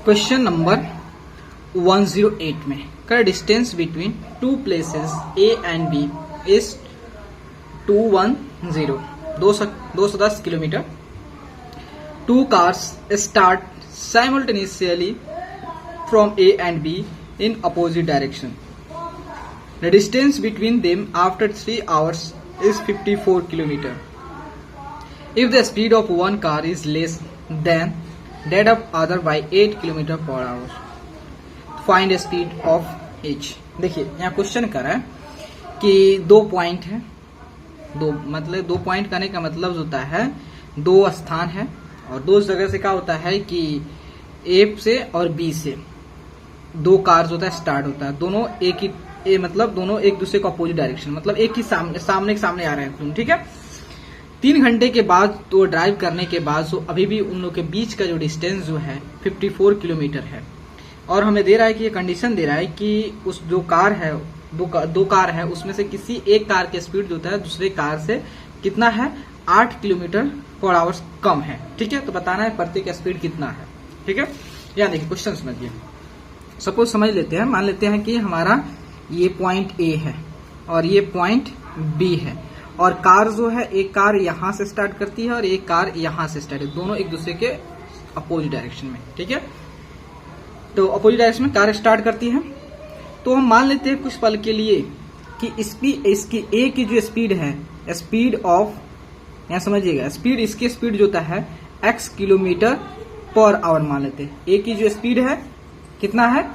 Question number 108 में का distance between two places A and B is 210 kilometre. Two cars start simultaneously from A and B in opposite direction. The distance between them after 3 hours is 54 km. If the speed of one car is less than that of other by 8 km per hour, find the speed of each. देखिए यहाँ question कर रहा है कि दो point है, दो point करने का मतलब होता है दो स्थान है और दो जगह से क्या होता है कि ए से और बी से दो कार्स होता है स्टार्ट होता है. दोनों एक ही मतलब दोनों एक दूसरे को अपोजिट डायरेक्शन मतलब एक ही सामने के सामने आ रहे हैं. ठीक है. 3 घंटे के बाद तो ड्राइव करने के बाद तो अभी भी उन लोग के बीच का जो डिस्टेंस जो है 54 किलोमीटर है. और हमें दे रहा है कि ये कंडीशन दे रहा है कि उस जो कार है दो कार है उसमें से किसी एक कार की स्पीड जो होता है दूसरे कार से कितना है 8 किलोमीटर पर आवर कम है. ठीक है. तो बताना है प्रत्येक स्पीड कितना है. ठीक है. यहाँ देखिए क्वेश्चन समझिए. सपोज समझ लेते हैं, मान लेते हैं कि हमारा ये पॉइंट ए है और ये पॉइंट बी है और कार जो है एक कार यहां से स्टार्ट करती है और एक कार यहां से स्टार्ट है, दोनों एक दूसरे के अपोजिट डायरेक्शन में. ठीक है. तो अपोजिट डायरेक्शन में कार स्टार्ट करती है. तो हम मान लेते हैं कुछ पल के लिए कि इसकी ए की जो स्पीड है स्पीड ऑफ, यहाँ समझिएगा, स्पीड इसकी स्पीड जो होता है x किलोमीटर पर आवर मान लेते हैं. ए की जो स्पीड है कितना है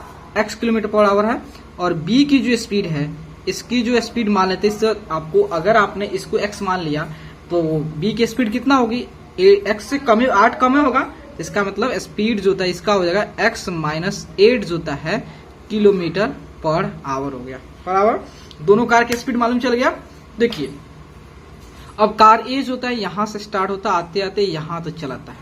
x किलोमीटर पर आवर है और b की जो स्पीड है इसकी जो स्पीड मान लेते हैं. इससे आपको अगर आपने इसको x मान लिया तो b की स्पीड कितना होगी x से कम 8 कम होगा. इसका मतलब स्पीड जो होता है इसका हो जाएगा x माइनस 8 जो होता है किलोमीटर पर आवर हो गया. पर आवर दोनों कार की स्पीड मालूम चल गया. देखिए अब कार ए जो होता है यहां से स्टार्ट होता है आते आते यहां तक चलाता है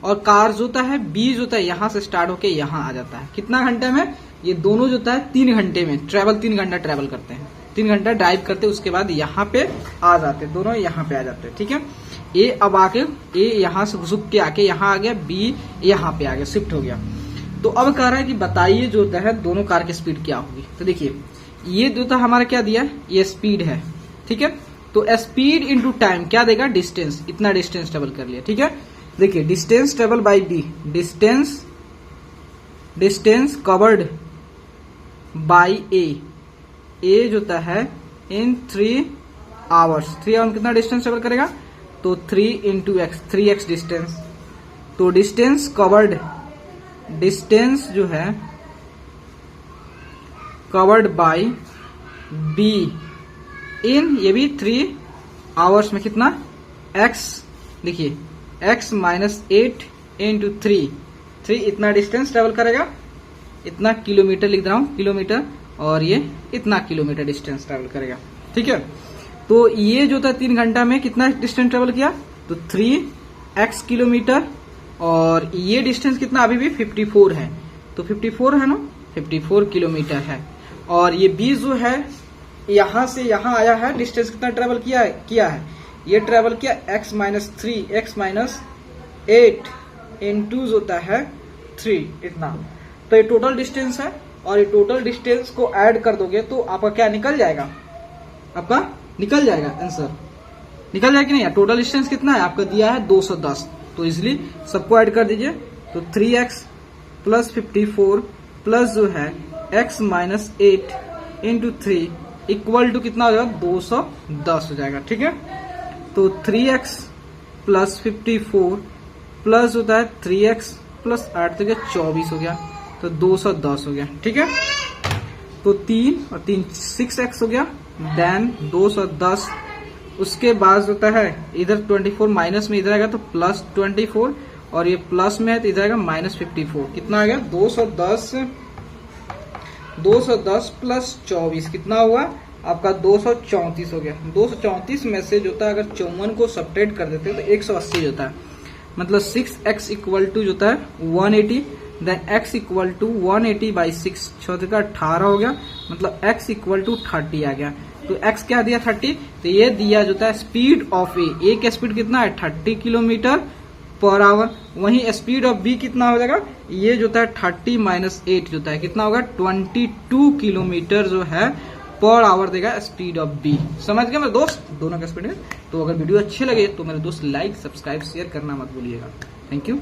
और कार जो होता है बी जो होता है यहां से स्टार्ट होके यहां आ जाता है. कितना घंटे में? ये दोनों जो होता है 3 घंटे में 3 घंटा ट्रेवल करते हैं. 3 घंटा ड्राइव करते उसके बाद यहाँ पे आ जाते हैं, दोनों यहाँ पे आ जाते हैं. ठीक है. ए अब आके ए यहाँ से घुसुक के आके यहाँ आ गया, बी यहाँ पे आ गया, शिफ्ट हो गया. तो अब कह रहा है कि बताइए जो होता है दोनों कार की स्पीड क्या होगी. तो देखिए ये जो होता हमारा क्या दिया है ये स्पीड है. ठीक है. तो स्पीड इंटू टाइम क्या देगा डिस्टेंस, इतना डिस्टेंस ट्रेवल कर लिया. ठीक है. देखिए distance travel by B, distance covered by A जो होता है इन 3 आवर्स. 3 आवर कितना डिस्टेंस ट्रेवल करेगा तो 3 इंटू एक्स 3x डिस्टेंस. तो डिस्टेंस कवर्ड, डिस्टेंस जो है कवर्ड बाई बी इन ये भी 3 आवर्स में कितना x, देखिए x माइनस 8 इंटू 3 इतना डिस्टेंस ट्रेवल करेगा. इतना किलोमीटर लिख रहा हूं किलोमीटर और ये इतना किलोमीटर डिस्टेंस ट्रेवल करेगा. ठीक है. तो ये जो था 3 घंटा में कितना डिस्टेंस ट्रेवल किया तो 3x किलोमीटर और ये डिस्टेंस कितना अभी भी 54 है. तो 54 है ना, 54 किलोमीटर है. और ये b जो है यहां से यहां आया है, डिस्टेंस कितना ट्रेवल किया है ये ट्रेवल किया x minus 3 x minus 8 into होता है 3 इतना. तो ये टोटल डिस्टेंस है और ये टोटल डिस्टेंस को ऐड कर दोगे तो आपका क्या निकल जाएगा, आपका निकल जाएगा आंसर निकल जाएगा कि नहीं. टोटल डिस्टेंस कितना है आपका दिया है 210. तो इजिली सबको ऐड कर दीजिए. तो 3x प्लस 54 प्लस जो है x minus 8 into 3 equal to कितना हो जाएगा 210 हो जाएगा. ठीक है. तो 3x प्लस 54 प्लस होता है 3x प्लस 8 तो क्या 24 हो गया. तो 210 हो गया. ठीक है. तो 3 और 3 6x हो गया देन 210. उसके बाद होता है इधर 24 माइनस में इधर आएगा तो प्लस 24 और ये प्लस में है तो इधर आएगा माइनस 54. कितना आ गया 210 प्लस 24 कितना हुआ आपका 234 हो गया. 234 में से जो होता है अगर 54 को सब्ट्रैक्ट कर देते हैं तो 180 होता है. मतलब 6x इक्वल टू जो होता है 180 then x equal to 180 by 6 6 का 18 हो गया. मतलब x इक्वल टू 30 आ गया. तो x क्या दिया 30. तो ये दिया जो होता है स्पीड ऑफ ए की स्पीड कितना है 30 किलोमीटर पर आवर। वहीं स्पीड ऑफ बी कितना हो जाएगा, ये जो था 30 माइनस 8 जो है कितना होगा 22 किलोमीटर जो है पर आवर देगा स्पीड ऑफ बी। समझ गए मेरे दोस्त दोनों का स्पीड है। तो अगर वीडियो अच्छे लगे तो मेरे दोस्त लाइक सब्सक्राइब शेयर करना मत भूलिएगा। Thank you.